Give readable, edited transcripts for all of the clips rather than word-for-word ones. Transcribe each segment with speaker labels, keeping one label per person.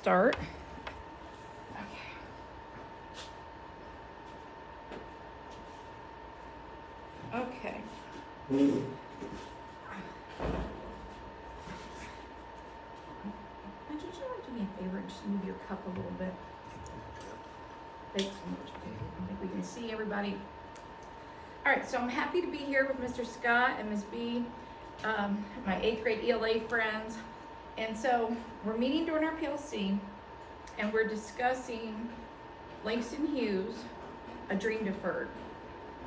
Speaker 1: Start. Okay. Did you do me a favor and just move your cup a little bit? Thanks so much. I think we can see everybody. All right, so I'm happy to be here with Mr. Scott and Ms. B, my 8th grade ELA friends. And so we're meeting during our PLC and we're discussing Langston Hughes, A Dream Deferred,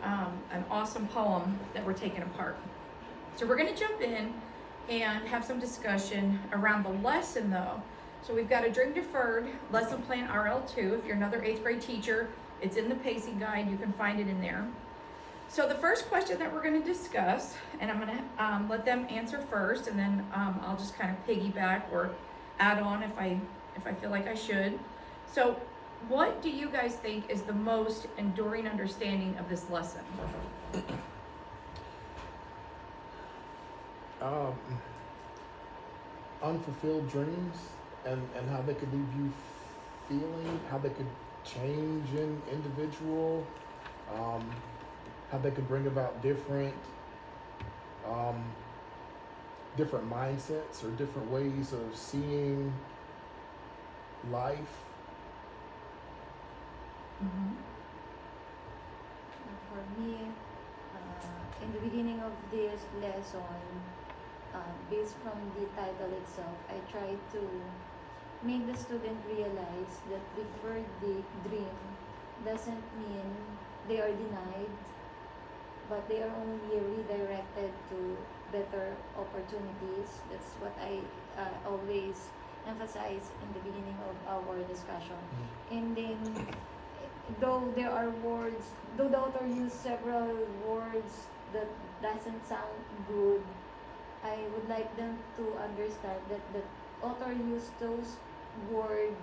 Speaker 1: an awesome poem that we're taking apart. So we're gonna jump in and have some discussion around the lesson though. So we've got A Dream Deferred, lesson plan RL2. If you're another 8th grade teacher, it's in the pacing guide, you can find it in there. So the first question that we're gonna discuss, and I'm gonna let them answer first, and then I'll just kind of piggyback or add on if I feel like I should. So what do you guys think is the most enduring understanding of this lesson?
Speaker 2: Unfulfilled dreams and how they could leave you feeling, how they could change an individual, how they could bring about different mindsets or different ways of seeing life.
Speaker 1: Mm-hmm.
Speaker 3: For me, in the beginning of this lesson, based from the title itself, I try to make the student realize that deferred dream doesn't mean they are denied, but they are only redirected to better opportunities. That's what I always emphasize in the beginning of our discussion. And then, though there are words, though the author used several words that doesn't sound good, I would like them to understand that the author used those words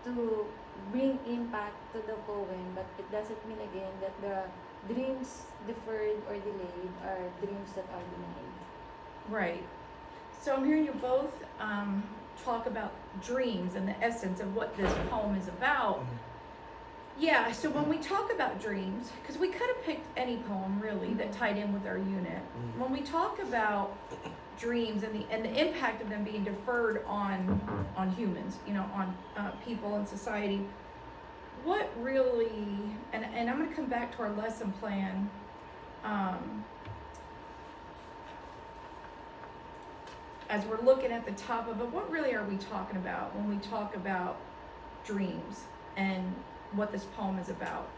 Speaker 3: to bring impact to the poem, but it doesn't mean again that the dreams deferred or delayed are dreams that are denied.
Speaker 1: Right. So I'm hearing you both talk about dreams and the essence of what this poem is about. Yeah, so when we talk about dreams, because we could have picked any poem really that tied in with our unit. When we talk about dreams and the impact of them being deferred on humans, on people and society, what really, and I'm going to come back to our lesson plan. As we're looking at the top of it, what really are we talking about when we talk about dreams and what this poem is about?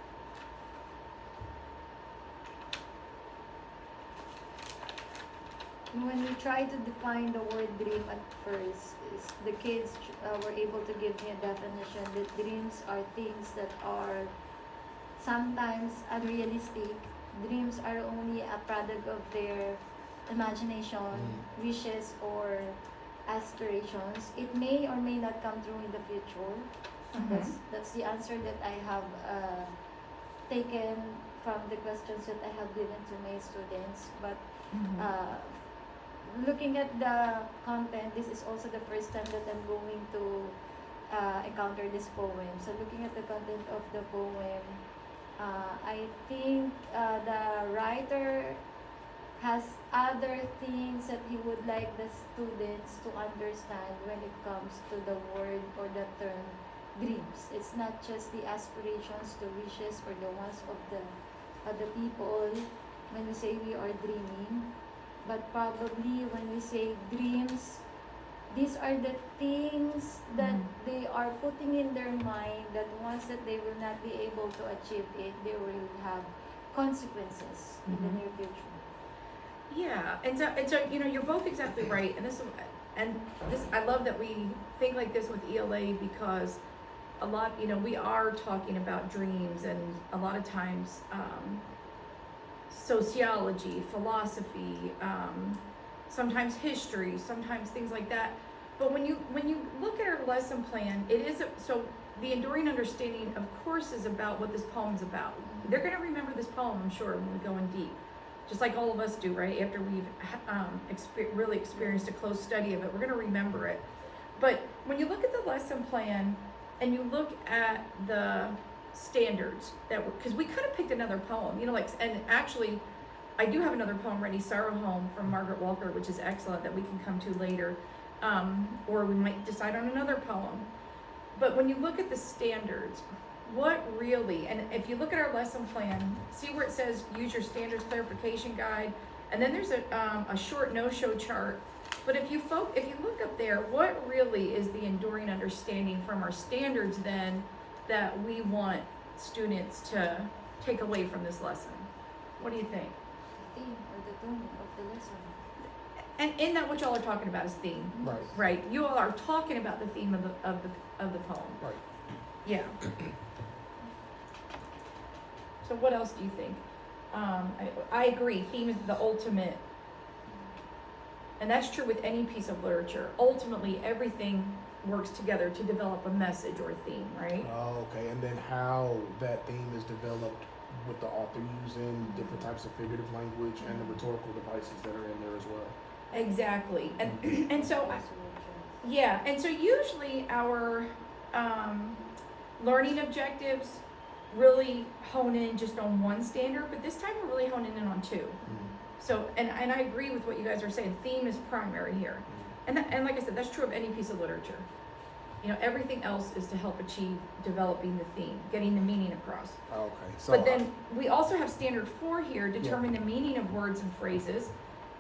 Speaker 3: When we try to define the word dream at first, the kids were able to give me a definition that dreams are things that are sometimes unrealistic. Dreams are only a product of their imagination, wishes, or aspirations. It may or may not come true in the future. That's the answer that I have taken from the questions that I have given to my students. But looking at the content, this is also the first time that I'm going to encounter this poem. So looking at the content of the poem, I think the writer has other things that he would like the students to understand when it comes to the word or the term dreams. It's not just the aspirations, the wishes, or the wants of the people when we say we are dreaming, but probably when we say dreams, these are the things that they are putting in their mind that once that they will not be able to achieve it, they will have consequences in the near future.
Speaker 1: Yeah, and so you're both exactly right, and this I love that we think like this with ELA because a lot we are talking about dreams and a lot of times sociology, philosophy, sometimes history, sometimes things like that. But when you look at our lesson plan, it is so the enduring understanding, of course, is about what this poem is about. They're going to remember this poem, I'm sure, when we go in deep. Just like all of us do, right? After we've really experienced a close study of it, we're going to remember it. But when you look at the lesson plan and you look at the standards that were, because we could have picked another poem, you know, like, and actually, I do have another poem ready, Sorrow Home from Margaret Walker, which is excellent, that we can come to later. Or we might decide on another poem. But when you look at the standards, what really, and if you look at our lesson plan, see where it says use your standards clarification guide, and then there's a short no-show chart. But if you look up there, what really is the enduring understanding from our standards then that we want students to take away from this lesson? What do you think?
Speaker 3: The theme or the tone of the lesson.
Speaker 1: And in that, what y'all are talking about is theme,
Speaker 2: Right.
Speaker 1: right? You all are talking about the theme of the poem.
Speaker 2: Right.
Speaker 1: Yeah. So what else do you think? I agree. Theme is the ultimate, and that's true with any piece of literature. Ultimately, everything works together to develop a message or a theme, right?
Speaker 2: Oh, okay. And then how that theme is developed with the author using different types of figurative language and the rhetorical devices that are in there as well.
Speaker 1: Exactly. And so,
Speaker 3: Also choice.
Speaker 1: yeah. And so usually our learning objectives really hone in just on one standard, but this time we're really honing in on two. So, and I agree with what you guys are saying. Theme is primary here. And like I said, that's true of any piece of literature. You know, everything else is to help achieve developing the theme, getting the meaning across.
Speaker 2: Okay. So
Speaker 1: But then we also have standard 4 here, determine the meaning of words and phrases,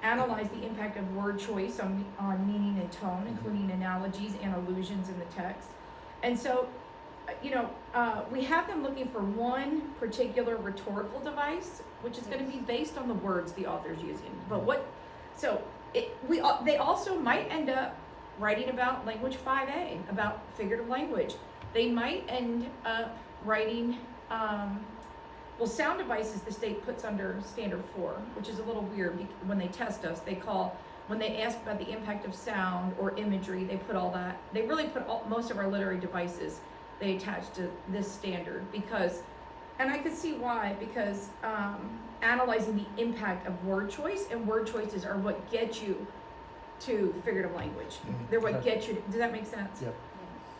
Speaker 1: analyze the impact of word choice on meaning and tone, including analogies and allusions in the text. And so, you know, we have them looking for one particular rhetorical device, which is going to be based on the words the author's using. But they also might end up writing about language 5A, about figurative language. They might end up writing, sound devices the state puts under standard 4, which is a little weird when they test us. When they ask about the impact of sound or imagery, they put all that. They really put most of our literary devices, they attach to this standard because, and I could see why, because analyzing the impact of word choice, and word choices are what get you to figurative language. They're what get you, does that make sense?
Speaker 2: Yep.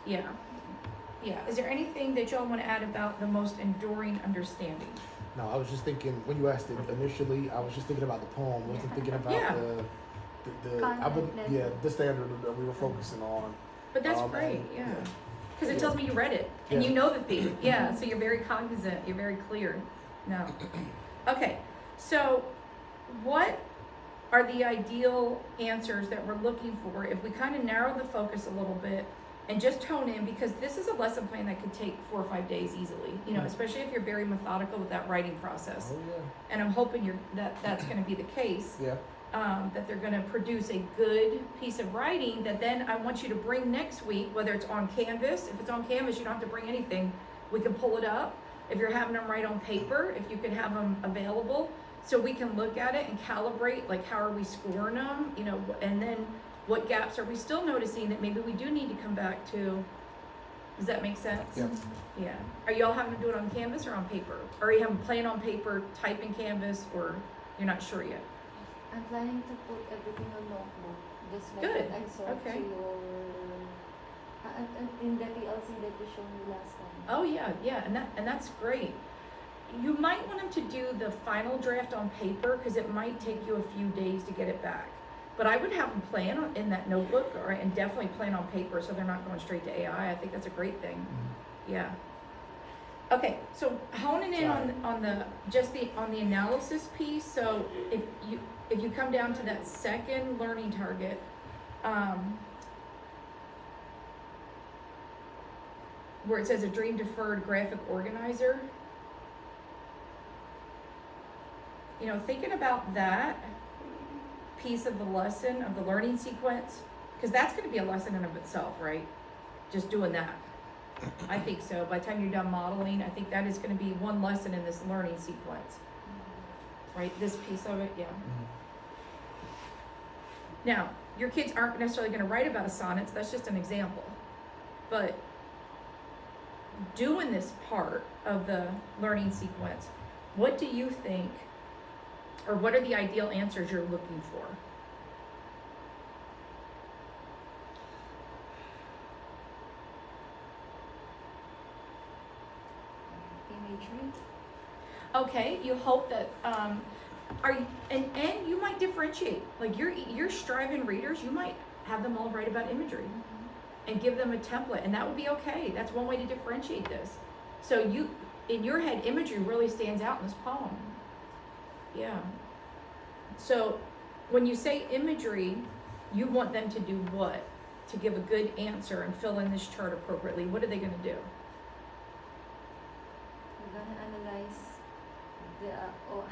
Speaker 3: Yes.
Speaker 1: Yeah. Yeah. Is there anything that y'all want to add about the most enduring understanding?
Speaker 2: No, I was just thinking when you asked it initially, I was just thinking about the poem. I wasn't thinking about
Speaker 1: Yeah.
Speaker 2: the standard that we were focusing on.
Speaker 1: But that's great,
Speaker 2: and-
Speaker 1: yeah. Because it tells me you read it and you know the theme. Yeah, so you're very cognizant, you're very clear. No. Okay, so what are the ideal answers that we're looking for if we kind of narrow the focus a little bit and just hone in, because this is a lesson plan that could take 4 or 5 days easily, you know, especially if you're very methodical with that writing process.
Speaker 2: Oh yeah.
Speaker 1: And I'm hoping that's going to be the case.
Speaker 2: Yeah.
Speaker 1: That they're going to produce a good piece of writing that then I want you to bring next week, whether it's on Canvas. If it's on Canvas, you don't have to bring anything. We can pull it up. If you're having them write on paper, if you can have them available so we can look at it and calibrate, like how are we scoring them, you know, and then what gaps are we still noticing that maybe we do need to come back to. Does that make sense?
Speaker 2: Yeah.
Speaker 1: Yeah. Are y'all having to do it on Canvas or on paper? Or are you having plan on paper, type in Canvas, or you're not sure yet?
Speaker 3: I'm planning to put everything on notebook, just like
Speaker 1: Good.
Speaker 3: what I saw
Speaker 1: Okay.
Speaker 3: to your in the PLC that you showed me last time.
Speaker 1: Oh yeah, and that's great. You might want them to do the final draft on paper because it might take you a few days to get it back. But I would have them plan in that notebook, and definitely plan on paper so they're not going straight to AI. I think that's a great thing. Yeah. Okay, so honing in on the analysis piece. So if you come down to that second learning target, where it says a Dream Deferred graphic organizer, you know, thinking about that piece of the lesson, of the learning sequence, because that's going to be a lesson in of itself, right? Just doing that. I think so. By the time you're done modeling, I think that is going to be one lesson in this learning sequence, right? This piece of it, yeah. Now, your kids aren't necessarily going to write about a sonnet, so that's just an example. But doing this part of the learning sequence, what do you think, or what are the ideal answers you're looking for?
Speaker 3: imagery.
Speaker 1: Okay, you hope that are you, and you might differentiate. Like your striving readers, you might have them all write about imagery and give them a template, and that would be okay. That's one way to differentiate this. So you, in your head, imagery really stands out in this poem. Yeah. So when you say imagery, you want them to do what? To give a good answer and fill in this chart appropriately. What are they going to do?
Speaker 3: We're gonna analyze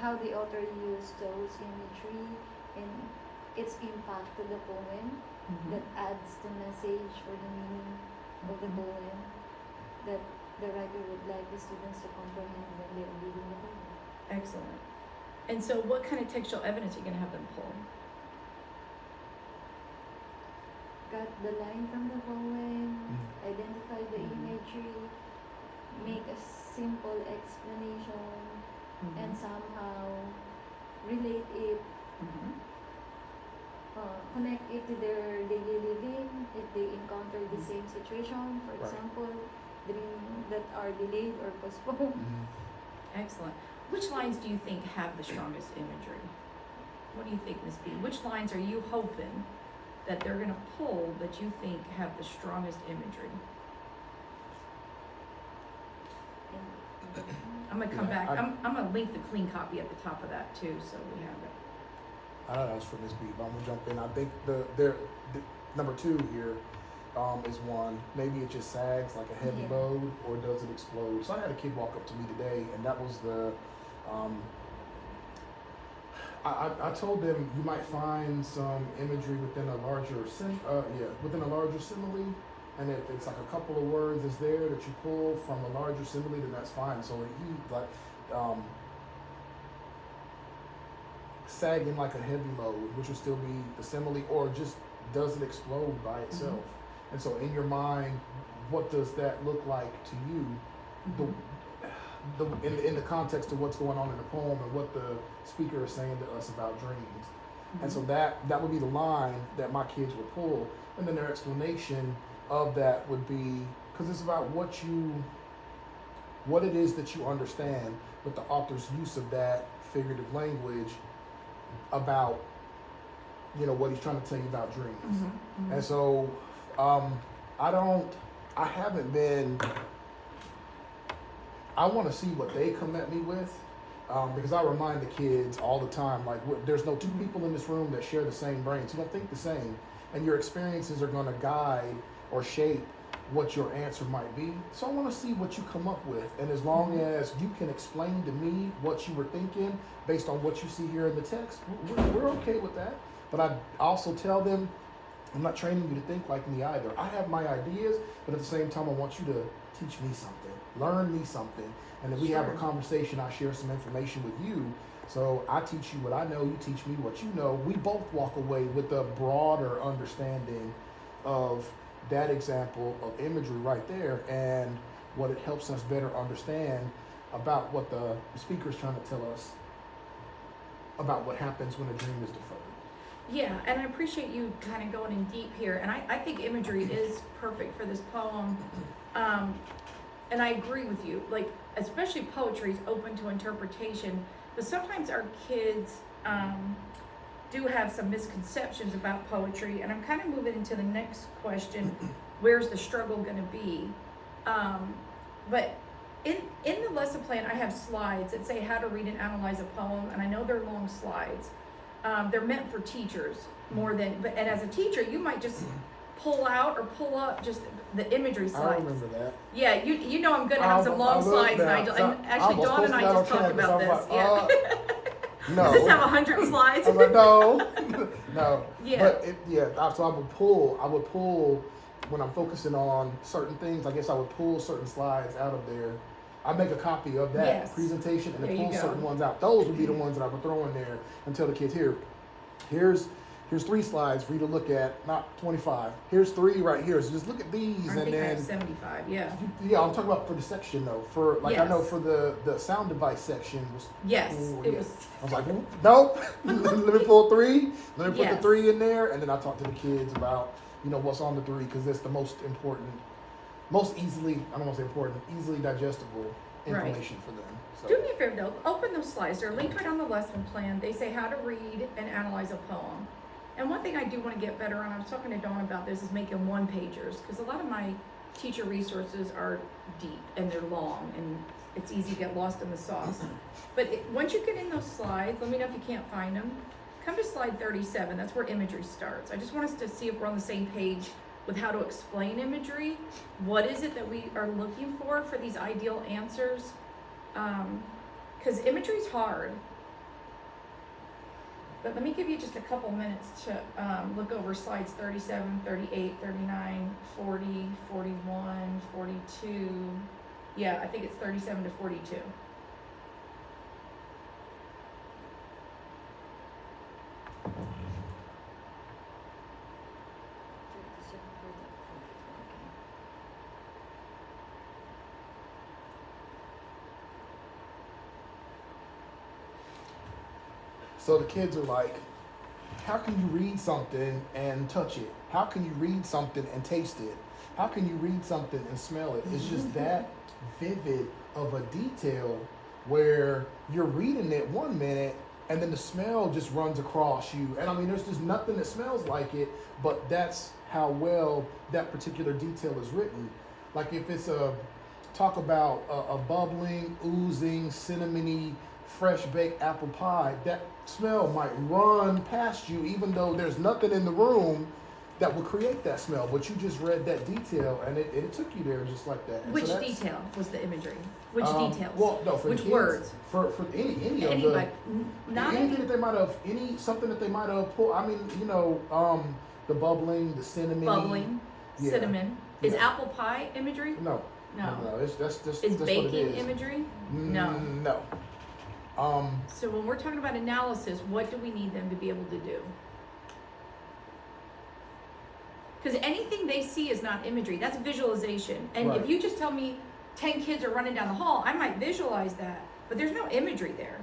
Speaker 3: how the author used those imagery and its impact to the poem that adds the message or the meaning of the poem that the writer would like the students to comprehend when they are reading the poem.
Speaker 1: Excellent. And so what kind of textual evidence are you going to have them pull?
Speaker 3: Got the line from the poem, identify the imagery, make a simple explanation, and somehow relate it, connect it to their daily living if they encounter the same situation. For example, dreams that are delayed or postponed.
Speaker 1: Excellent. Which lines do you think have the strongest imagery? What do you think, Ms. B? Which lines are you hoping that they're going to pull that you think have the strongest imagery? I'm going to come back. I'm going to link the clean copy at the top of that too, so we have it.
Speaker 2: I don't know, that's for Ms. B, but I'm gonna jump in. I think the number 2 here is one. Maybe it just sags like a heavy load, or does it explode? So I had a kid walk up to me today, and that was the. I told them you might find some imagery within a larger within a larger simile, and if it's like a couple of words is there that you pull from a larger simile, then that's fine. So he like. Sagging like a heavy load, which would still be the simile, or just does it explode by itself? And so in your mind, what does that look like to you? In the context of what's going on in the poem and what the speaker is saying to us about dreams. And so that would be the line that my kids would pull, and then their explanation of that would be, because it's about what it is that you understand with the author's use of that figurative language about, what he's trying to tell you about dreams. And so I want to see what they come at me with, because I remind the kids all the time, like, there's no two people in this room that share the same brains. You don't think the same, and your experiences are going to guide or shape what your answer might be. So I want to see what you come up with, and as long as you can explain to me what you were thinking based on what you see here in the text, we're okay with that. But I also tell them, I'm not training you to think like me either. I have my ideas, but at the same time I want you to teach me something, learn me something, and if we have a conversation, I share some information with you. So I teach you what I know, you teach me what you know. We both walk away with a broader understanding of that example of imagery right there, and what it helps us better understand about what the speaker is trying to tell us about what happens when a dream is deferred.
Speaker 1: Yeah, and I appreciate you kind of going in deep here, and I think imagery is perfect for this poem, and I agree with you, like, especially poetry is open to interpretation, but sometimes our kids do have some misconceptions about poetry, and I'm kind of moving into the next question, where's the struggle going to be? But in the lesson plan, I have slides that say how to read and analyze a poem, and I know they're long slides. They're meant for teachers and as a teacher, you might just pull out or pull up just the imagery slides.
Speaker 2: I remember that.
Speaker 1: Yeah, you know I'm gonna have some long slides, Nigel. Actually, Dawn and I just talked about this.
Speaker 2: No.
Speaker 1: Does this have 100 slides?
Speaker 2: I was like, no, no.
Speaker 1: Yeah.
Speaker 2: But so I would pull when I'm focusing on certain things. I guess I would pull certain slides out of there. I make a copy of that presentation and then pull certain ones out. Those would be the ones that I would throw in there and tell the kids, here's 3 slides for you to look at, not 25. Here's 3 right here. So just look at these,
Speaker 1: I have 75. Yeah.
Speaker 2: Yeah, I'm talking about for the section though. For like I know for the sound device section was.
Speaker 1: Yes,
Speaker 2: it was. I was like, nope. Let me pull 3. Let me put the 3 in there, and then I talk to the kids about what's on the 3, because it's the most important, most easily. I don't want to say important, easily digestible
Speaker 1: Right.
Speaker 2: information for them. So.
Speaker 1: Do me a favor though, open those slides, they're linked right on the lesson plan, they say how to read and analyze a poem. And one thing I do wanna get better on, I was talking to Dawn about this, is making one-pagers, cause a lot of my teacher resources are deep and they're long and it's easy to get lost in the sauce. But once you get in those slides, let me know if you can't find them, come to slide 37, that's where imagery starts. I just want us to see if we're on the same page with how to explain imagery. What is it that we are looking for these ideal answers? Because imagery's hard. But let me give you just a couple minutes to look over slides 37, 38, 39, 40, 41, 42. Yeah, I think it's 37 to 42.
Speaker 2: So the kids are like, how can you read something and touch it? How can you read something and taste it? How can you read something and smell it? It's just that vivid of a detail where you're reading it 1 minute and then the smell just runs across you. And I mean, there's just nothing that smells like it, but that's how well that particular detail is written. Like if it's talk about a bubbling, oozing, cinnamony, fresh baked apple pie, that smell might run past you even though there's nothing in the room that would create that smell, but you just read that detail and it took you there just like that. And
Speaker 1: Which
Speaker 2: so
Speaker 1: detail was the imagery? Which details?
Speaker 2: Well, no, for
Speaker 1: which
Speaker 2: the kids,
Speaker 1: words?
Speaker 2: For any of
Speaker 1: Anybody,
Speaker 2: the
Speaker 1: not
Speaker 2: anything
Speaker 1: any
Speaker 2: that they might have something that they might have pulled. I mean, you know, the bubbling, the cinnamon.
Speaker 1: bubbling,
Speaker 2: Yeah.
Speaker 1: cinnamon. Is
Speaker 2: Yeah.
Speaker 1: apple pie imagery?
Speaker 2: No.
Speaker 1: No.
Speaker 2: It's that's
Speaker 1: Is
Speaker 2: that's what
Speaker 1: baking
Speaker 2: it is.
Speaker 1: imagery? No.
Speaker 2: No.
Speaker 1: So when we're talking about analysis, what do we need them to be able to do? Because anything they see is not imagery, that's visualization. And
Speaker 2: Right.
Speaker 1: if you just tell me 10 kids are running down the hall, I might visualize that, but there's no imagery there.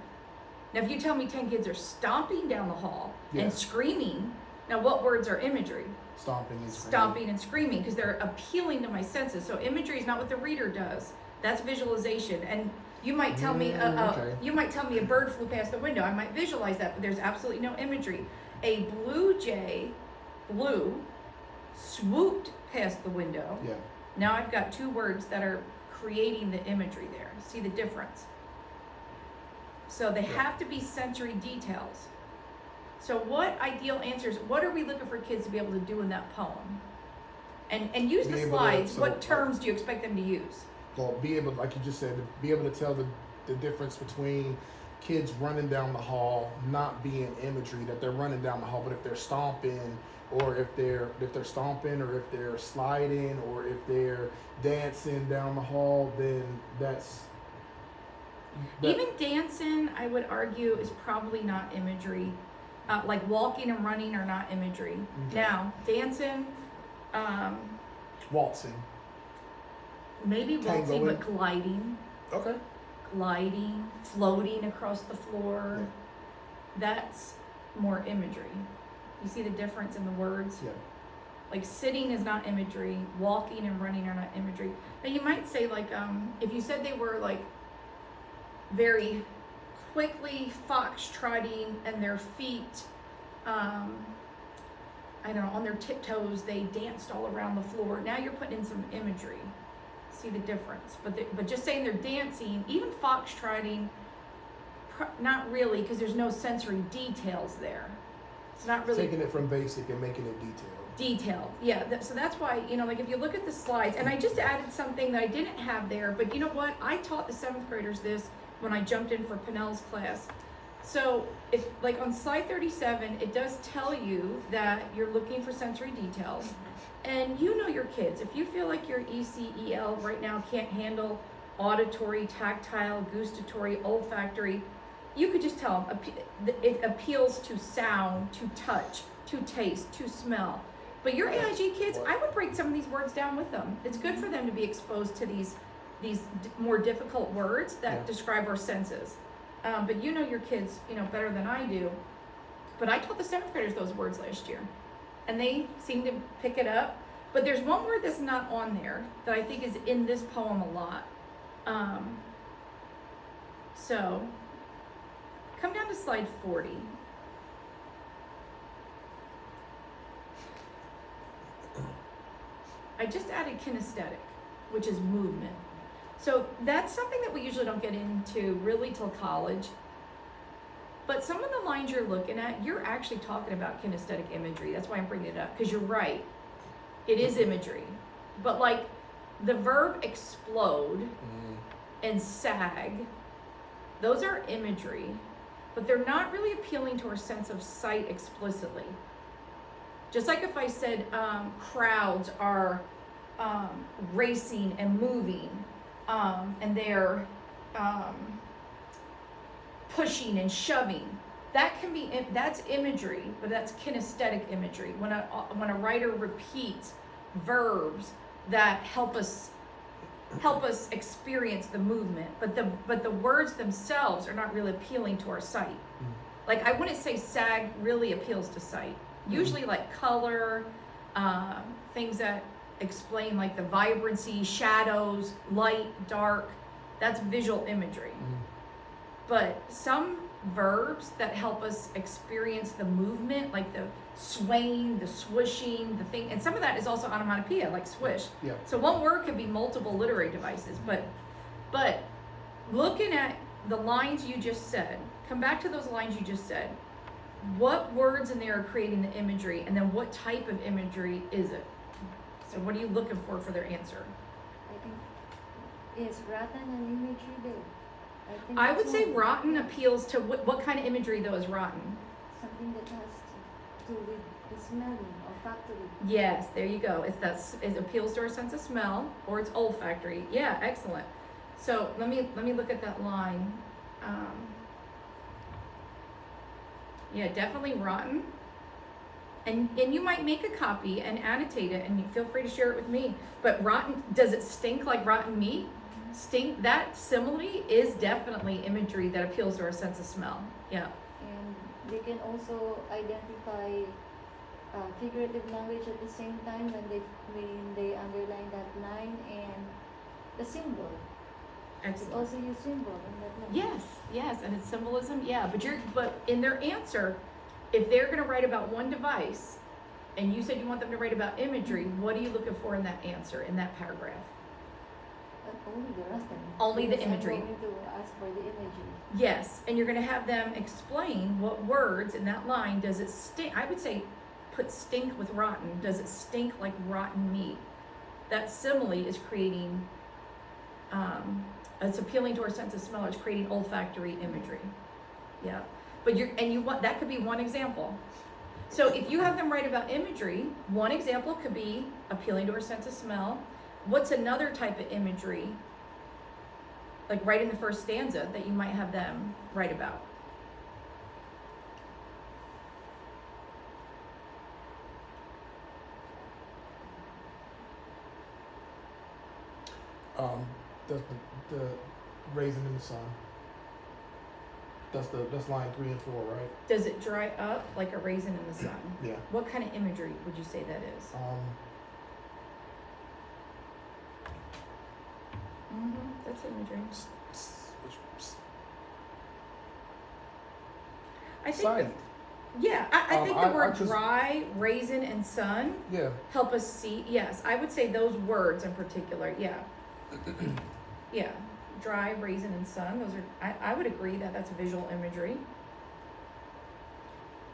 Speaker 1: Now, if you tell me 10 kids are stomping down the hall
Speaker 2: Yeah.
Speaker 1: and screaming, now what words are imagery?
Speaker 2: Stomping and screaming.
Speaker 1: Stomping and screaming, because they're appealing to my senses. So imagery is not what the reader does. That's visualization. And you might tell me,
Speaker 2: okay.
Speaker 1: you might tell me a bird flew past the window. I might visualize that, but there's absolutely no imagery. A blue jay, blue, swooped past the window.
Speaker 2: Yeah.
Speaker 1: Now I've got two words that are creating the imagery there. See the difference? So they
Speaker 2: Yeah.
Speaker 1: have to be sensory details. So what ideal answers, what are we looking for kids to be able to do in that poem? And use
Speaker 2: Be
Speaker 1: the
Speaker 2: able to-
Speaker 1: slides.
Speaker 2: so,
Speaker 1: What terms do you expect them to use?
Speaker 2: Well, be able, like you just said, to be able to tell the difference between kids running down the hall not being imagery, that they're running down the hall, but if they're stomping, or if they're stomping, or if they're sliding, or if they're dancing down the hall, then that's
Speaker 1: Even dancing, I would argue, is probably not imagery. Like walking and running are not imagery.
Speaker 2: Okay.
Speaker 1: Now, dancing,
Speaker 2: waltzing.
Speaker 1: maybe waltzing,
Speaker 2: Tangoing.
Speaker 1: but gliding,
Speaker 2: Okay.
Speaker 1: floating across the floor,
Speaker 2: Yeah.
Speaker 1: that's more imagery. You see the difference in the words?
Speaker 2: Yeah.
Speaker 1: Like sitting is not imagery, walking and running are not imagery. Now you might say like, if you said they were like very quickly foxtrotting and their feet, I don't know, on their tiptoes, they danced all around the floor. Now you're putting in some imagery. See the difference? But just saying they're dancing, even foxtrotting, not really, because there's no sensory details there. It's not really
Speaker 2: Taking it from basic and making it detailed.
Speaker 1: Yeah, so that's why, you know, like if you look at the slides, and I just added something that I didn't have there, but you know what? I taught the 7th graders this when I jumped in for Pinnell's class. So if, like on slide 37, it does tell you that you're looking for sensory details. And you know your kids. If you feel like your ECEL right now can't handle auditory, tactile, gustatory, olfactory, you could just tell them it appeals to sound, to touch, to taste, to smell. But your AIG kids, I would break some of these words down with them. It's good for them to be exposed to these more difficult words that
Speaker 2: Yeah.
Speaker 1: describe our senses. But you know your kids, you know, better than I do. But I taught the 7th graders those words last year, and they seem to pick it up. But there's one word that's not on there that I think is in this poem a lot. So, come down to slide 40. I just added kinesthetic, which is movement. So that's something that we usually don't get into really till college. But some of the lines you're looking at, you're actually talking about kinesthetic imagery. That's why I'm bringing it up, because you're right. It is imagery. But like the verb explode and sag, those are imagery, but they're not really appealing to our sense of sight explicitly. Just like if I said crowds are racing and moving, and they're pushing and shoving. That can be, that's imagery, but that's kinesthetic imagery. When a writer repeats verbs that help us experience the movement, but the words themselves are not really appealing to our sight. Like I wouldn't say sag really appeals to sight. Usually like color, things that explain like the vibrancy, shadows, light, dark, that's visual imagery. But some verbs that help us experience the movement, like the swaying, the swooshing, the thing, and some of that is also onomatopoeia, like swish.
Speaker 2: Yeah.
Speaker 1: So one word could be multiple literary devices, but looking at the lines you just said, come back to those lines you just said. What words in there are creating the imagery, and then what type of imagery is it? So what are you looking for their answer?
Speaker 3: I think is rotten an imagery there?
Speaker 1: I would
Speaker 3: that's
Speaker 1: say
Speaker 3: one.
Speaker 1: rotten appeals to what kind of imagery though is rotten?
Speaker 3: Something that has to do with the smelling, olfactory.
Speaker 1: Yes, there you go. It appeals to our sense of smell, or it's olfactory. Yeah, excellent. So let me look at that line. Yeah, definitely rotten. And you might make a copy and annotate it, and you feel free to share it with me. But rotten, does it stink like rotten meat? Stink, that simile is definitely imagery that appeals to our sense of smell. Yeah.
Speaker 3: And they can also identify figurative language at the same time when they underline that line and the symbol.
Speaker 1: Excellent.
Speaker 3: It also use symbol in that line.
Speaker 1: Yes, and it's symbolism. Yeah, but in their answer, if they're going to write about one device, and you said you want them to write about imagery, what are you looking for in that answer, in that paragraph?
Speaker 3: Only the rotten.
Speaker 1: Only the
Speaker 3: Because I'm
Speaker 1: imagery.
Speaker 3: going to ask for the imagery.
Speaker 1: Yes, and you're going to have them explain what words in that line does it stink. I would say put stink with rotten. Does it stink like rotten meat? That simile is creating, it's appealing to our sense of smell. It's creating olfactory imagery. Yeah, but that could be one example. So if you have them write about imagery, one example could be appealing to our sense of smell. What's another type of imagery, like right in the first stanza, that you might have them write about?
Speaker 2: The raisin in the sun. That's line 3 and 4, right?
Speaker 1: Does it dry up like a raisin in the sun?
Speaker 2: Yeah.
Speaker 1: What kind of imagery would you say that is? That's imagery. I think.
Speaker 2: Sight.
Speaker 1: Yeah, I think the word
Speaker 2: just-
Speaker 1: dry, raisin, and sun
Speaker 2: Yeah.
Speaker 1: help us see. Yes, I would say those words in particular. Yeah. Yeah, dry, raisin, and sun. Those are. I would agree that that's visual imagery.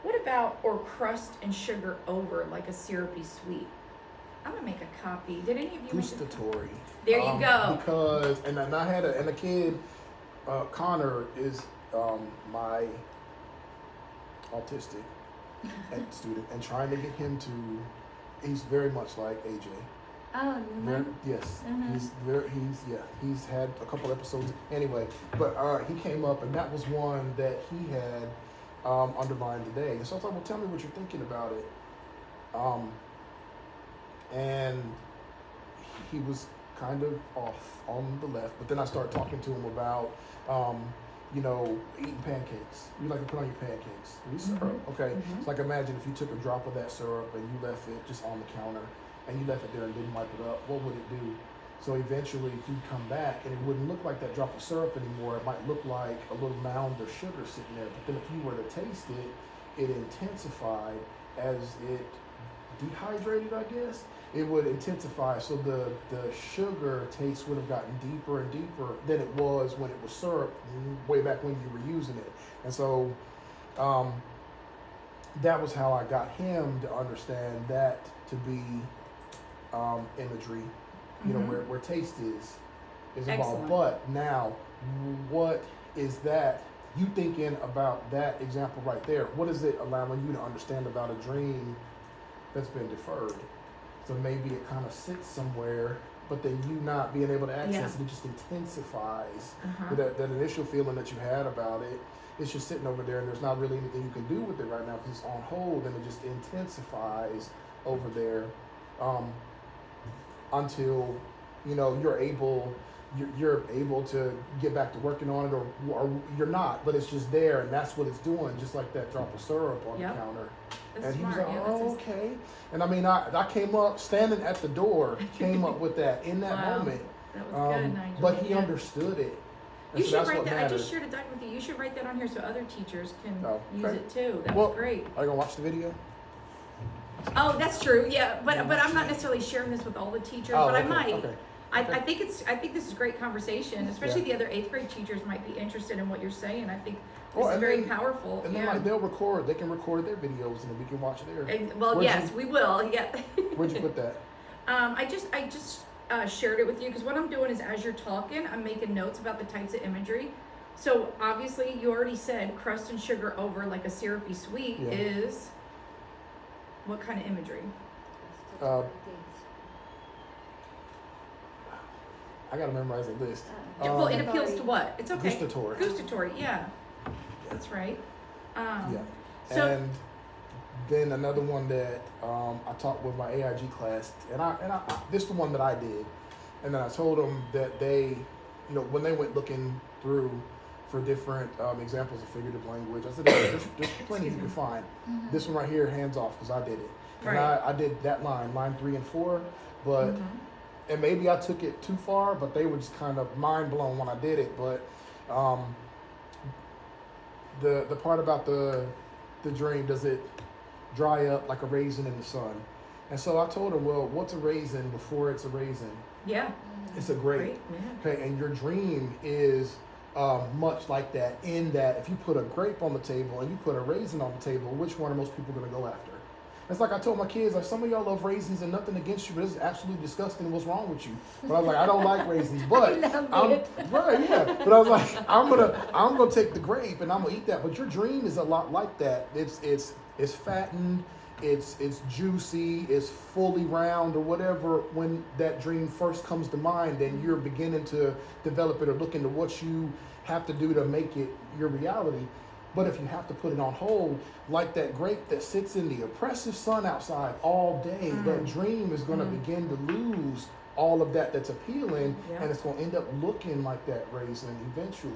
Speaker 1: What about or crust and sugar over like a syrupy sweet? I'm gonna make a copy. Did any of you make a
Speaker 2: Gustatory.
Speaker 1: There you go.
Speaker 2: Because and I had a kid, Connor is my autistic student, and trying to get him to, he's very much like AJ.
Speaker 3: Oh,
Speaker 2: Very, yes, he's had a couple episodes anyway, but he came up and that was one that he had underlined today. And so I was like, well, tell me what you're thinking about it. And he was kind of off on the left, but then I started talking to him about eating pancakes. You like to put on your pancakes with syrup, okay? It's like, imagine if you took a drop of that syrup and you left it just on the counter and you left it there and didn't wipe it up, what would it do? So eventually he'd come back and it wouldn't look like that drop of syrup anymore. It might look like a little mound of sugar sitting there. But then if you were to taste it, it intensified as it dehydrated, I guess. It would intensify. So the sugar taste would have gotten deeper and deeper than it was when it was syrup way back when you were using it. And so that was how I got him to understand that to be imagery, you know, where taste is involved.
Speaker 1: Excellent.
Speaker 2: But now, what is that? You thinking about that example right there? What is it allowing you to understand about a dream that's been deferred? So maybe it kind of sits somewhere, but then you not being able to access it, it just intensifies that initial feeling that you had about it. It's just sitting over there, and there's not really anything you can do with it right now because it's on hold, and it just intensifies over there until you know you're able to get back to working on it, or you're not, but it's just there, and that's what it's doing, just like that drop of syrup on the counter.
Speaker 1: That's
Speaker 2: and he was
Speaker 1: smart.
Speaker 2: like,
Speaker 1: Yeah,
Speaker 2: "Oh, okay." And I mean, I came up standing at the door, came up with that in that
Speaker 1: Wow.
Speaker 2: moment.
Speaker 1: That was good, Nigel.
Speaker 2: But he
Speaker 1: Yeah.
Speaker 2: understood it. And
Speaker 1: You
Speaker 2: so
Speaker 1: should
Speaker 2: that's
Speaker 1: write
Speaker 2: what
Speaker 1: that. I
Speaker 2: mattered.
Speaker 1: just shared a document with you. You should write that on here so other teachers can use
Speaker 2: okay.
Speaker 1: it too. That
Speaker 2: Well,
Speaker 1: was great.
Speaker 2: Are you gonna watch the video?
Speaker 1: Oh, that's true. Yeah, but I'm not necessarily sharing this with all the teachers, but I
Speaker 2: okay,
Speaker 1: might.
Speaker 2: Okay.
Speaker 1: I think this is great conversation, especially the other 8th grade teachers might be interested in what you're saying. I think this is very powerful.
Speaker 2: And then like they can record their videos, and then we can watch theirs.
Speaker 1: Well, yes, we will. Yeah.
Speaker 2: Where'd you put that?
Speaker 1: I just shared it with you because what I'm doing is as you're talking, I'm making notes about the types of imagery. So obviously, you already said crust and sugar over like a syrupy sweet is what kind of imagery?
Speaker 2: I gotta memorize a list.
Speaker 1: Well, it appeals to what? It's okay.
Speaker 2: Gustatory.
Speaker 1: Gustatory, yeah. That's right.
Speaker 2: Yeah.
Speaker 1: So,
Speaker 2: And then another one that I taught with my AIG class, and I this is the one that I did, and then I told them that they, you know, when they went looking through for different examples of figurative language, I said there's plenty you can find. This one right here, hands off, because I did it, and I did that line 3 and 4, but and maybe I took it too far, but they were just kind of mind blown when I did it, but. The part about the dream, does it dry up like a raisin in the sun? And so I told her, well, what's a raisin before it's a raisin?
Speaker 1: yeah.
Speaker 2: It's a grape.
Speaker 1: Yeah.
Speaker 2: Okay, and your dream is much like that, in that if you put a grape on the table and you put a raisin on the table, which one are most people going to go after? It's like I told my kids, like, some of y'all love raisins and nothing against you, but this is absolutely disgusting. What's wrong with you? But I was like, I don't like raisins, but But I was like, I'm gonna take the grape and I'm gonna eat that. But your dream is a lot like that. It's fattened, it's juicy, it's fully round or whatever. When that dream first comes to mind, then you're beginning to develop it or look into what you have to do to make it your reality. But if you have to put it on hold, like that grape that sits in the oppressive sun outside all day, that dream is going to begin to lose all of that's appealing, and it's going to end up looking like that raisin eventually.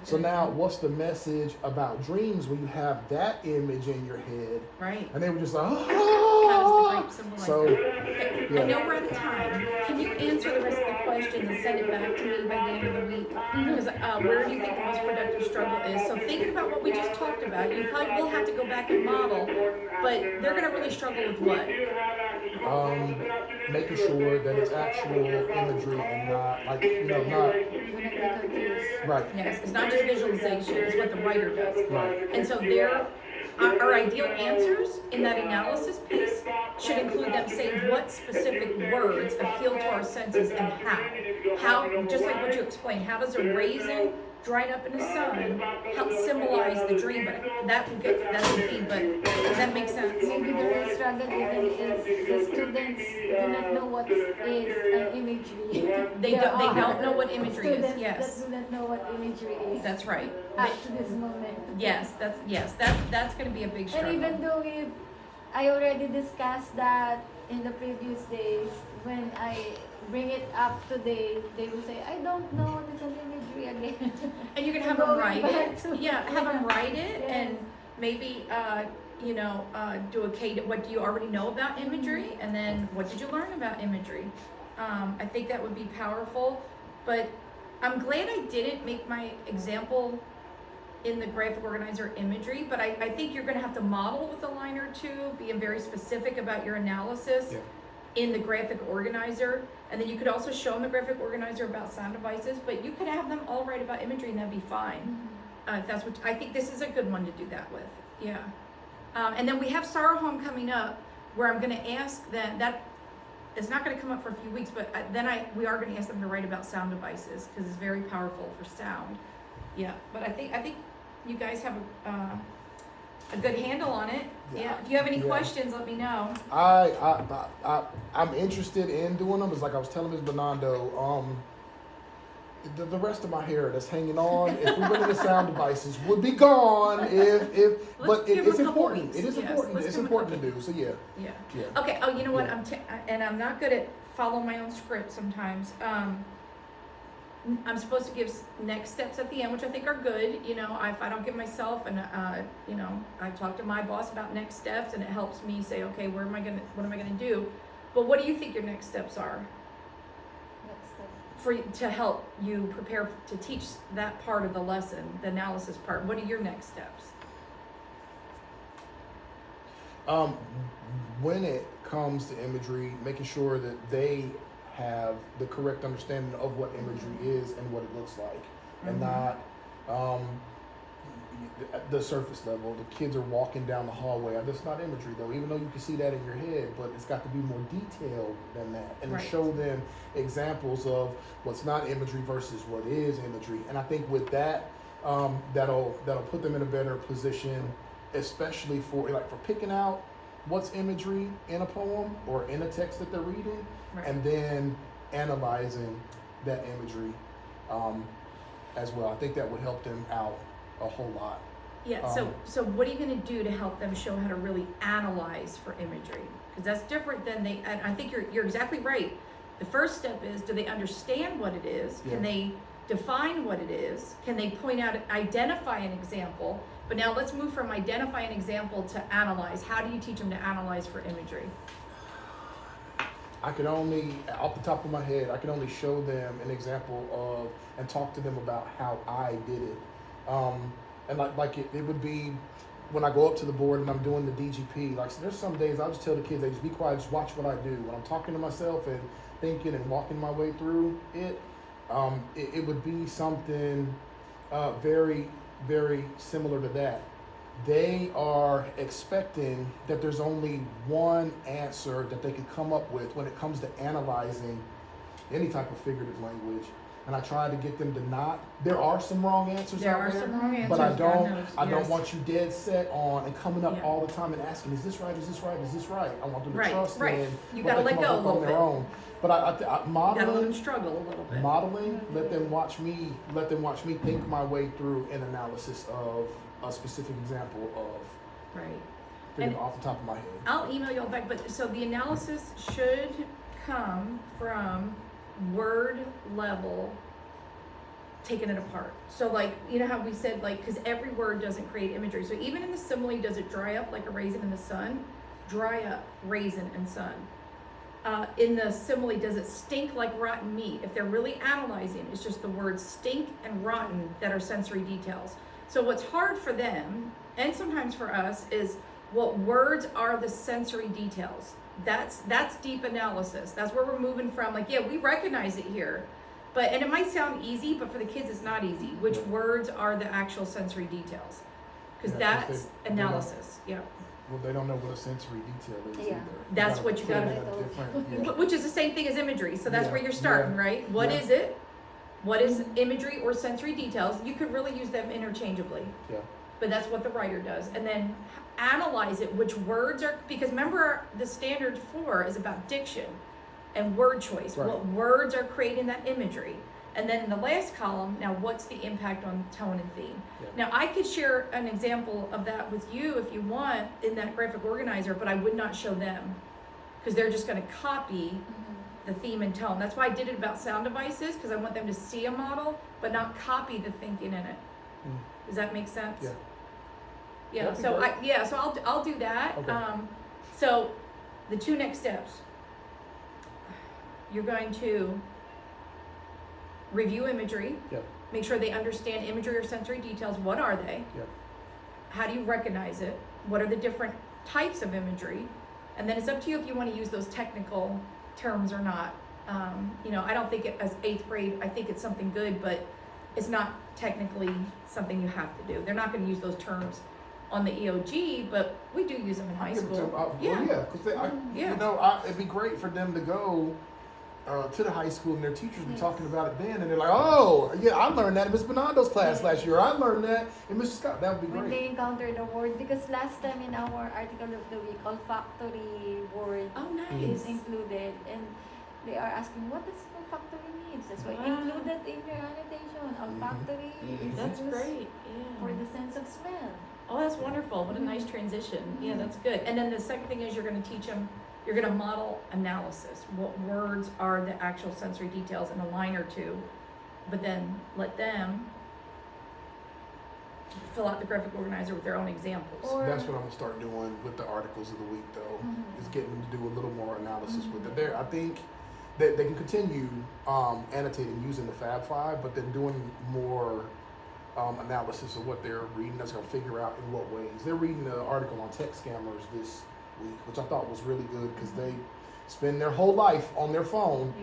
Speaker 2: So now, what's the message about dreams when you have that image in your head?
Speaker 1: Right.
Speaker 2: And they were just like,
Speaker 1: How does the grape symbolize
Speaker 2: so,
Speaker 1: that? I know we're out of time. Can you answer the rest of the questions and send it back to me by the end of the week? Because where do you think the most productive struggle is? So thinking about what we just talked about, you probably will have to go back and model, but they're going to really struggle with what?
Speaker 2: Making sure that it's actual imagery and not, like, you know, not right.
Speaker 1: Yes, it's not just visualization, it's what the writer does.
Speaker 2: Right.
Speaker 1: And so our ideal answers in that analysis piece should include them saying what specific words appeal to our senses and how. How, just like what you explained, how does a raisin dried up in the sun help symbolize the dream? But that's the key, but does that make sense?
Speaker 3: Maybe the real struggle even is the students do not know what is an imagery.
Speaker 1: They don't know what imagery is.
Speaker 3: Students
Speaker 1: Yes,
Speaker 3: that do not know what imagery is.
Speaker 1: that's right.
Speaker 3: Up to this moment.
Speaker 1: Yes, that's going to be a big struggle.
Speaker 3: And even though I already discussed that in the previous days, when I bring it up today, they will say, I don't know what is an imagery again.
Speaker 1: And you can have them
Speaker 3: Going
Speaker 1: write
Speaker 3: back
Speaker 1: it.
Speaker 3: to-
Speaker 1: Yeah, have them write it,
Speaker 3: Yes.
Speaker 1: and maybe do a what do you already know about imagery, and then what did you learn about imagery? I think that would be powerful, but I'm glad I didn't make my example in the graphic organizer imagery, but I think you're gonna have to model with a line or two, being very specific about your analysis
Speaker 2: Yeah.
Speaker 1: in the graphic organizer. And then you could also show them the graphic organizer about sound devices, but you could have them all write about imagery and that'd be fine. If that's what, I think this is a good one to do that with, yeah. And then we have Sorrow Home coming up, where I'm gonna ask them, that, it's not gonna come up for a few weeks, but we are gonna ask them to write about sound devices, cause it's very powerful for sound. Yeah, but I think you guys have a good handle on it. Yeah, if you have any
Speaker 2: Yeah.
Speaker 1: questions, let me know.
Speaker 2: I'm interested in doing them. It's like I was telling Ms. Bernardo, the rest of my hair that's hanging on, if we went into sound devices, would be gone but
Speaker 1: give
Speaker 2: it's
Speaker 1: them a couple
Speaker 2: important.
Speaker 1: weeks.
Speaker 2: It is
Speaker 1: Yes,
Speaker 2: important.
Speaker 1: let's
Speaker 2: It's
Speaker 1: give them a
Speaker 2: important to
Speaker 1: couple.
Speaker 2: do. So yeah.
Speaker 1: Yeah. Okay, oh, you know what,
Speaker 2: Yeah.
Speaker 1: I'm not good at following my own script sometimes. I'm supposed to give next steps at the end, which I think are good, you know, if I don't give myself, and, you know, I talk to my boss about next steps, and it helps me say, okay, what am I gonna do? But what do you think your next steps are to help you prepare to teach that part of the lesson, the analysis part? What are your next steps?
Speaker 2: When it comes to imagery, making sure that they have the correct understanding of what imagery is and what it looks like, and not at the surface level. The kids are walking down the hallway. That's not imagery, though, even though you can see that in your head, but it's got to be more detailed than that, and
Speaker 1: Right.
Speaker 2: to show them examples of what's not imagery versus what is imagery. And I think with that, that'll put them in a better position, especially for picking out what's imagery in a poem or in a text that they're reading,
Speaker 1: Right.
Speaker 2: and then analyzing that imagery as well. I think that would help them out a whole lot.
Speaker 1: Yeah, so what are you gonna do to help them show how to really analyze for imagery? Because that's different than and I think you're exactly right. The first step is, do they understand what it is?
Speaker 2: Yeah.
Speaker 1: Can they define what it is? Can they identify an example? But now let's move from identify an example to analyze. How do you teach them to analyze for imagery?
Speaker 2: I could only, off the top of my head, I could only show them an example of, and talk to them about how I did it. And it would be when I go up to the board and I'm doing the DGP, there's some days I'll just tell the kids, they just be quiet, just watch what I do. When I'm talking to myself and thinking and walking my way through it, it would be something very, very similar to that. They are expecting that there's only one answer that they can come up with when it comes to analyzing any type of figurative language. And I try to get them to not. There are some wrong answers
Speaker 1: There
Speaker 2: out
Speaker 1: are
Speaker 2: there,
Speaker 1: some wrong answers.
Speaker 2: but I
Speaker 1: God
Speaker 2: don't.
Speaker 1: knows.
Speaker 2: I don't
Speaker 1: Yes.
Speaker 2: want you dead set on and coming up
Speaker 1: Yeah.
Speaker 2: all the time and asking, "Is this right? Is this right? Is this right?" I want them to
Speaker 1: Right,
Speaker 2: trust
Speaker 1: right.
Speaker 2: in
Speaker 1: You
Speaker 2: what
Speaker 1: gotta
Speaker 2: they
Speaker 1: let
Speaker 2: come
Speaker 1: go
Speaker 2: up
Speaker 1: a
Speaker 2: with on
Speaker 1: little
Speaker 2: their
Speaker 1: bit.
Speaker 2: own. But I
Speaker 1: You gotta let them
Speaker 2: modeling,
Speaker 1: struggle a little bit.
Speaker 2: let them watch me. Let them watch me think my way through an analysis of a specific example of
Speaker 1: Right.
Speaker 2: figure
Speaker 1: And-
Speaker 2: off the top of my head.
Speaker 1: I'll email you all back, but so the analysis should come from word level, taking it apart. So you know how we said because every word doesn't create imagery. So even in the simile, does it dry up like a raisin in the sun? Dry up, raisin and sun. In the simile, does it stink like rotten meat? If they're really analyzing, it's just the words stink and rotten that are sensory details. So what's hard for them, and sometimes for us, is what words are the sensory details. That's deep analysis. That's where we're moving from. We recognize it here, and it might sound easy, but for the kids it's not easy. Which words are the actual sensory details? Because
Speaker 2: Yeah, 'cause
Speaker 1: that's
Speaker 2: they don't-
Speaker 1: analysis. Yeah.
Speaker 2: Well, they don't know what a sensory detail is
Speaker 3: Yeah.
Speaker 2: either.
Speaker 1: That's what you
Speaker 2: put it
Speaker 1: gotta-
Speaker 2: in a different- yeah.
Speaker 1: Which is the same thing as imagery. So that's
Speaker 2: Yeah,
Speaker 1: where you're starting,
Speaker 2: yeah,
Speaker 1: right? What
Speaker 2: yeah.
Speaker 1: is it? What is imagery or sensory details? You could really use them interchangeably.
Speaker 2: Yeah.
Speaker 1: But that's what the writer does. And then analyze it, which words are, because remember the standard 4 is about diction and word choice.
Speaker 2: Right.
Speaker 1: What words are creating that imagery? And then in the last column, now what's the impact on tone and theme?
Speaker 2: Yeah.
Speaker 1: Now I could share an example of that with you if you want in that graphic organizer, but I would not show them because they're just gonna copy the theme and tone. That's why I did it about sound devices, because I want them to see a model, but not copy the thinking in it.
Speaker 2: Mm.
Speaker 1: Does that make sense?
Speaker 2: Yeah.
Speaker 1: Yeah,
Speaker 2: That'd be
Speaker 1: so
Speaker 2: great.
Speaker 1: so I'll do that.
Speaker 2: Okay.
Speaker 1: So the 2 next steps. you're going to review imagery,
Speaker 2: Yep.
Speaker 1: make sure they understand imagery or sensory details. What are they?
Speaker 2: Yep.
Speaker 1: How do you recognize it? What are the different types of imagery? And then it's up to you if you want to use those technical terms or not. I don't think as 8th grade, I think it's something good, but it's not technically something you have to do. They're not going to use those terms on the EOG, but we do use them in high school.
Speaker 2: It'd be great for them to go to the high school and their teachers be talking about it then, and they're like, oh, yeah, I learned that in Miss Bernardo's class last year. I learned that in Mr. Scott. That would be
Speaker 3: When
Speaker 2: great.
Speaker 3: they encounter the word, because last time in our article of the week, olfactory word
Speaker 1: Oh,
Speaker 3: is
Speaker 1: nice.
Speaker 3: included, and they are asking what does olfactory means. That's why
Speaker 1: Wow.
Speaker 3: included in your annotation. Olfactory is
Speaker 1: That's
Speaker 3: used
Speaker 1: great. Yeah.
Speaker 3: for the sense of smell.
Speaker 1: Oh, that's wonderful. What a nice transition. Yeah, that's good. And then the second thing is you're going to teach them, you're going to model analysis. What words are the actual sensory details in a line or two, but then let them fill out the graphic organizer with their own examples.
Speaker 3: Or
Speaker 2: That's what I'm gonna start doing with the articles of the week, though.
Speaker 3: Mhm.
Speaker 2: Is getting them to do a little more analysis with it. There, I think that they can continue annotating using the Fab Five, but then doing more analysis of what they're reading. That's gonna figure out in what ways they're reading the article on tech scammers this week, which I thought was really good because they spend their whole life on their phone,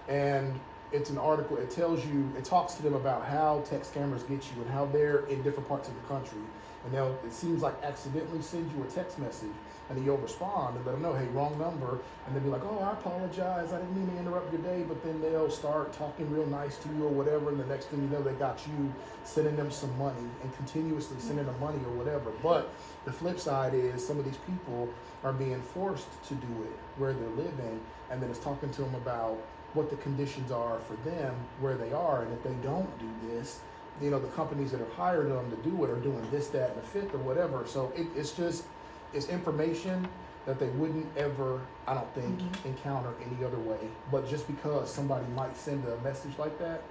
Speaker 2: and it's an article. It tells you, it talks to them about how tech scammers get you and how they're in different parts of the country. And it seems like accidentally send you a text message, and then you'll respond and let them know, hey, wrong number. And they'll be like, oh, I apologize, I didn't mean to interrupt your day. But then they'll start talking real nice to you or whatever, and the next thing you know, they got you sending them some money and continuously sending them money or whatever. But the flip side is some of these people are being forced to do it where they're living, and then it's talking to them about what the conditions are for them where they are, and if they don't do this, the companies that have hired them to do it are doing this, that, and the fifth or whatever. So it's information that they wouldn't ever, I don't think, encounter any other way. But just because somebody might send a message like that,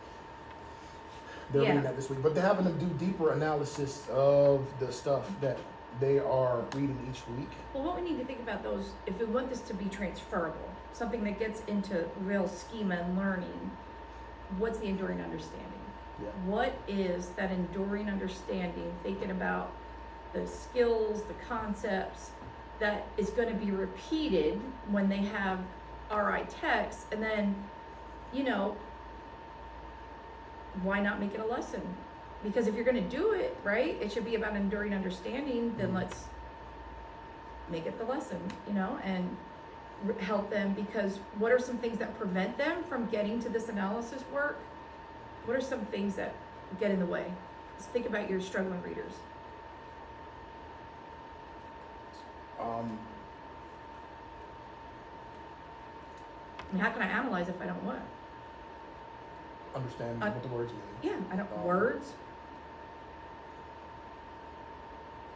Speaker 2: they're reading that this week. But they're having them do deeper analysis of the stuff that they are reading each week.
Speaker 1: Well, what we need to think about those, if we want this to be transferable, something that gets into real schema and learning, what's the enduring understanding?
Speaker 2: Yeah.
Speaker 1: What is that enduring understanding, thinking about the skills, the concepts, that is going to be repeated when they have RI text, and then, why not make it a lesson? Because if you're going to do it, right, it should be about enduring understanding, then let's make it the lesson, and help them, because what are some things that prevent them from getting to this analysis work? What are some things that get in the way? Let's think about your struggling readers. How can I analyze if I don't what?
Speaker 2: Understand what the words mean.
Speaker 1: Yeah, I don't, words,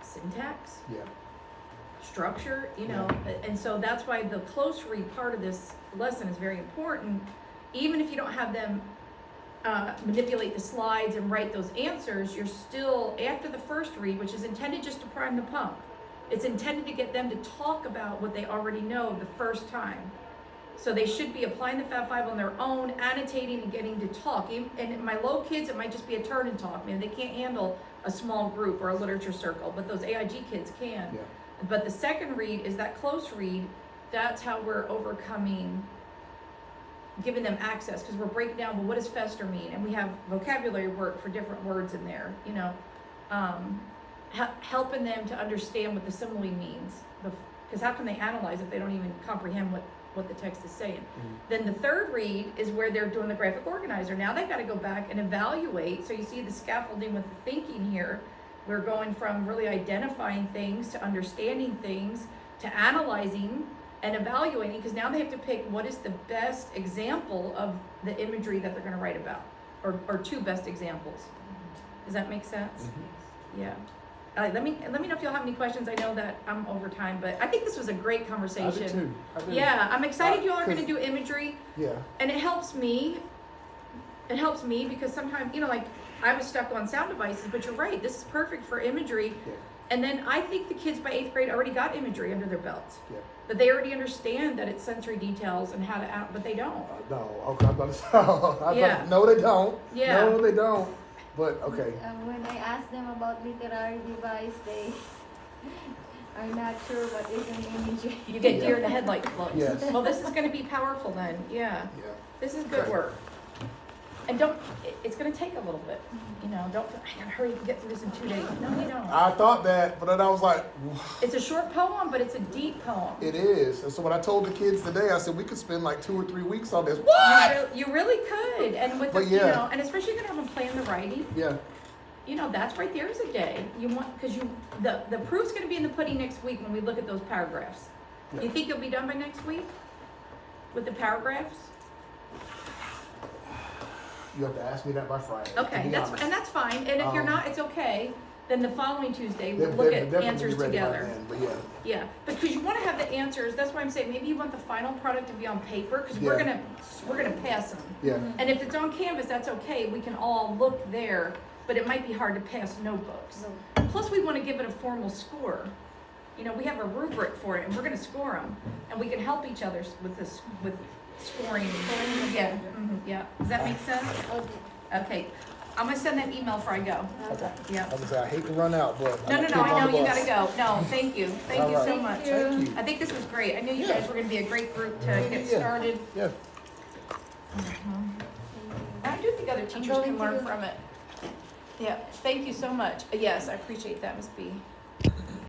Speaker 1: syntax,
Speaker 2: Yeah.
Speaker 1: structure, and so that's why the close read part of this lesson is very important. Even if you don't have them manipulate the slides and write those answers, you're still, after the first read, which is intended just to prime the pump, it's intended to get them to talk about what they already know the first time. So they should be applying the Fab Five on their own, annotating and getting to talk. And my low kids, it might just be a turn and talk. They can't handle a small group or a literature circle, but those AIG kids can.
Speaker 2: Yeah.
Speaker 1: But the second read is that close read. That's how we're overcoming, giving them access, because we're breaking down, well, what does fester mean? And we have vocabulary work for different words in there, helping them to understand what the simile means. Because how can they analyze if they don't even comprehend what the text is saying? Then the third read is where they're doing the graphic organizer. Now they've got to go back and evaluate. So you see the scaffolding with the thinking here. We're going from really identifying things to understanding things to analyzing and evaluating, because now they have to pick what is the best example of the imagery that they're going to write about, or two best examples. Does that make sense? Yeah. Let me know if y'all have any questions. I know that I'm over time, but I think this was a great conversation.
Speaker 2: I do too.
Speaker 1: Yeah, I'm excited y'all are going to do imagery.
Speaker 2: Yeah.
Speaker 1: And it helps me. It helps me because sometimes, I was stuck on sound devices, but you're right. This is perfect for imagery.
Speaker 2: Yeah.
Speaker 1: And then I think the kids by 8th grade already got imagery under their belts.
Speaker 2: Yeah.
Speaker 1: That they already understand that it's sensory details and how to out, but they don't.
Speaker 2: No, okay, I'm about to
Speaker 1: Yeah.
Speaker 2: no, they don't.
Speaker 1: Yeah.
Speaker 2: No, they don't. But, okay.
Speaker 3: When I ask them about literary device, they are not sure what is an imagery.
Speaker 1: You get
Speaker 2: Yeah.
Speaker 1: deer in the headlight looks.
Speaker 2: Yes.
Speaker 1: Well, this is gonna be powerful then, yeah.
Speaker 2: Yeah.
Speaker 1: This is good
Speaker 2: Okay.
Speaker 1: work. And don't, it's gonna take a little bit, you know, don't, I gotta hurry and get through this in 2 days. No, you don't.
Speaker 2: I thought that, but then I was like,
Speaker 1: It's a short poem, but it's a deep poem.
Speaker 2: it is. And so when I told the kids today, I said we could spend like 2 or 3 weeks on this.
Speaker 1: You
Speaker 2: What?
Speaker 1: you really could, and with the,
Speaker 2: But
Speaker 1: you
Speaker 2: yeah.
Speaker 1: know, and especially you're gonna have them plan the writing.
Speaker 2: Yeah.
Speaker 1: You know, that's right there is a day. You want, because the proof's gonna be in the pudding next week when we look at those paragraphs.
Speaker 2: Yeah.
Speaker 1: You think you'll be done by next week with the paragraphs?
Speaker 2: You have to ask me that by Friday.
Speaker 1: Okay,
Speaker 2: to be honest.
Speaker 1: that's fine. And if you're
Speaker 2: Um,
Speaker 1: not, it's okay. Then the following Tuesday we'll
Speaker 2: They'll
Speaker 1: look
Speaker 2: definitely
Speaker 1: at
Speaker 2: be
Speaker 1: answers
Speaker 2: ready by
Speaker 1: together.
Speaker 2: then, but yeah.
Speaker 1: Yeah, because you want to have the answers. That's why I'm saying maybe you want the final product to be on paper because
Speaker 2: Yeah.
Speaker 1: we're gonna pass them.
Speaker 2: Yeah.
Speaker 1: And if it's on Canvas, that's okay. We can all look there, but it might be hard to pass notebooks.
Speaker 3: No.
Speaker 1: Plus, we want to give it a formal score. You know, we have a rubric for it, and we're going to score them, and we can help each other with this with scoring. Yeah, yeah. Does that make sense?
Speaker 3: Okay.
Speaker 1: Okay, I'm gonna send that email before I go.
Speaker 2: Okay.
Speaker 1: Yeah.
Speaker 2: I was gonna say I hate to run out, but
Speaker 1: No,
Speaker 2: got
Speaker 1: no,
Speaker 2: kids
Speaker 1: I
Speaker 2: on
Speaker 1: know
Speaker 2: the
Speaker 1: you
Speaker 2: bus.
Speaker 1: gotta go. No, thank you. Thank you
Speaker 2: All
Speaker 1: so
Speaker 2: right.
Speaker 1: much.
Speaker 2: Thank you.
Speaker 1: I think this was great. I knew you
Speaker 2: Yeah.
Speaker 1: guys were gonna be a great group to
Speaker 2: Yeah,
Speaker 1: get
Speaker 2: yeah.
Speaker 1: started.
Speaker 2: Yeah.
Speaker 1: I do think other teachers
Speaker 3: going
Speaker 1: can learn
Speaker 3: to-
Speaker 1: from it. Yeah, thank you so much. Yes, I appreciate that, Ms. B.